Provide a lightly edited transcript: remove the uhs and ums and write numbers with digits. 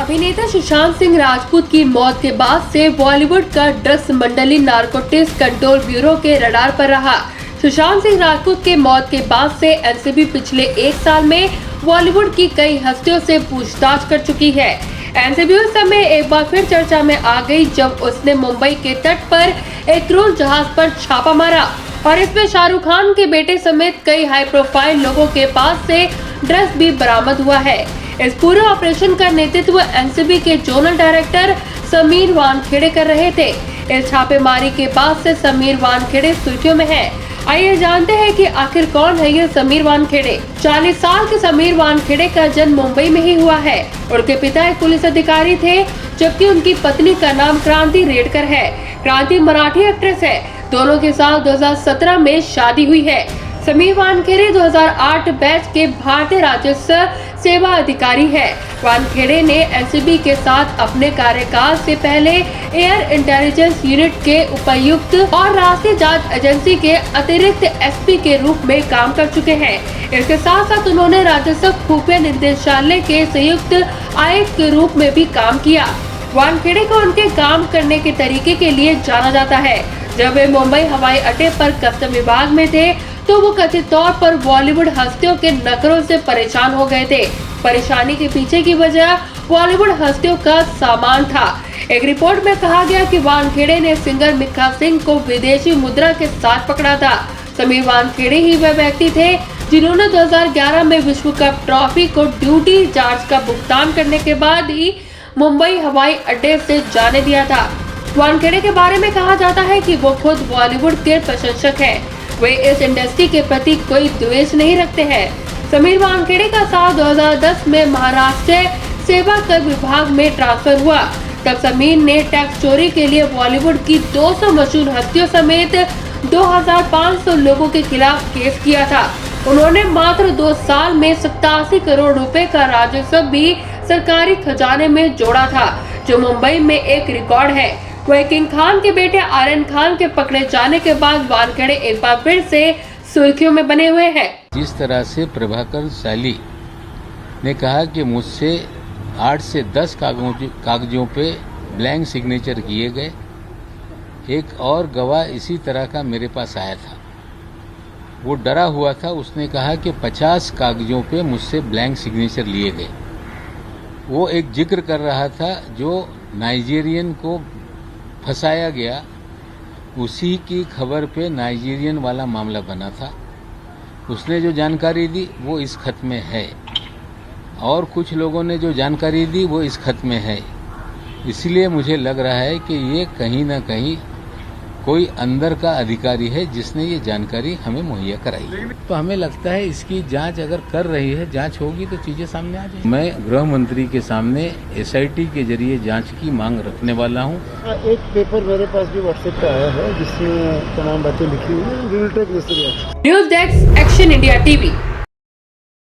अभिनेता सुशांत सिंह राजपूत की मौत के बाद से बॉलीवुड का ड्रग्स मंडली नारकोटिक्स कंट्रोल ब्यूरो के रडार पर रहा। सुशांत सिंह राजपूत के मौत के बाद से एनसीबी पिछले एक साल में बॉलीवुड की कई हस्तियों से पूछताछ कर चुकी है। एनसीबी उस समय एक बार फिर चर्चा में आ गई जब उसने मुंबई के तट पर एक क्रूज जहाज पर छापा मारा और इसमें शाहरुख खान के बेटे समेत कई हाई प्रोफाइल लोगों के पास से ड्रग्स भी बरामद हुआ है। इस पूरे ऑपरेशन का नेतृत्व एनसीबी के जोनल डायरेक्टर समीर वानखेड़े कर रहे थे। इस छापेमारी के बाद से समीर वानखेड़े सुर्खियों में है। आइए जानते हैं कि आखिर कौन है ये समीर वानखेड़े। 40 साल के समीर वानखेड़े का जन्म मुंबई में ही हुआ है। उनके पिता एक पुलिस अधिकारी थे, जबकि उनकी पत्नी का नाम क्रांति रेडकर है। क्रांति मराठी एक्ट्रेस है। दोनों के साथ 2017 में शादी हुई है। समीर वानखेड़े 2008 बैच के भारतीय राजस्व सेवा अधिकारी है। वानखेड़े ने एनसीबी के साथ अपने कार्यकाल से पहले एयर इंटेलिजेंस यूनिट के उपायुक्त और राष्ट्रीय जांच एजेंसी के अतिरिक्त एसपी के रूप में काम कर चुके हैं। इसके साथ साथ उन्होंने राजस्व खुफिया निदेशालय के संयुक्त आयुक्त के रूप में भी काम किया। वानखेड़े को उनके काम करने के तरीके के लिए जाना जाता है। जब वे मुंबई हवाई अड्डे पर कस्टम विभाग में थे तो वो कथित तौर पर बॉलीवुड हस्तियों के नखरों से परेशान हो गए थे। परेशानी के पीछे की वजह बॉलीवुड हस्तियों का सामान था। एक रिपोर्ट में कहा गया कि वानखेड़े ने सिंगर मिक्का सिंह को विदेशी मुद्रा के साथ पकड़ा था। समीर वानखेड़े ही वह व्यक्ति थे जिन्होंने 2011 में विश्व कप ट्रॉफी को ड्यूटी चार्ज का भुगतान करने के बाद ही मुंबई हवाई अड्डे से जाने दिया था। वानखेड़े के बारे में कहा जाता है कि वो खुद बॉलीवुड के प्रशंसक हैं। वे इस इंडस्ट्री के प्रति कोई द्वेष नहीं रखते हैं। समीर वानखेड़े का साल 2010 में महाराष्ट्र सेवा कर विभाग में ट्रांसफर हुआ। तब समीर ने टैक्स चोरी के लिए बॉलीवुड की 200 मशहूर हस्तियों समेत 2500 लोगों के खिलाफ केस किया था। उन्होंने मात्र 2 साल में 87 करोड़ रुपए का राजस्व भी सरकारी खजाने में जोड़ा था, जो मुंबई में एक रिकॉर्ड है। वह किंग खान के बेटे आर्यन खान के पकड़े जाने के बाद वानखेड़े एक बार फिर से सुर्खियों में बने हुए हैं। जिस तरह से प्रभाकर साली ने कहा कि मुझसे 8 से 10 कागजों पे ब्लैंक सिग्नेचर किए गए, एक और गवाह इसी तरह का मेरे पास आया था। वो डरा हुआ था। उसने कहा कि 50 कागजों पे मुझसे ब्लैंक सिग्नेचर लिए गए। वो एक जिक्र कर रहा था जो नाइजीरियन को फंसाया गया, उसी की खबर पे नाइजीरियन वाला मामला बना था। उसने जो जानकारी दी वो इस खत में है और कुछ लोगों ने जो जानकारी दी वो इस खत में है। इसलिए मुझे लग रहा है कि ये कहीं ना कहीं कोई अंदर का अधिकारी है जिसने ये जानकारी हमें मुहैया कराई। तो हमें लगता है इसकी जांच अगर कर रही है, जांच होगी तो चीजें सामने आ जाएंगी। मैं गृह मंत्री के सामने एसआईटी के जरिए जांच की मांग रखने वाला हूँ। एक पेपर मेरे पास भी व्हाट्सएप पे आया है जिसमें तमाम बातें लिखी हुई है। News desk, action India TV.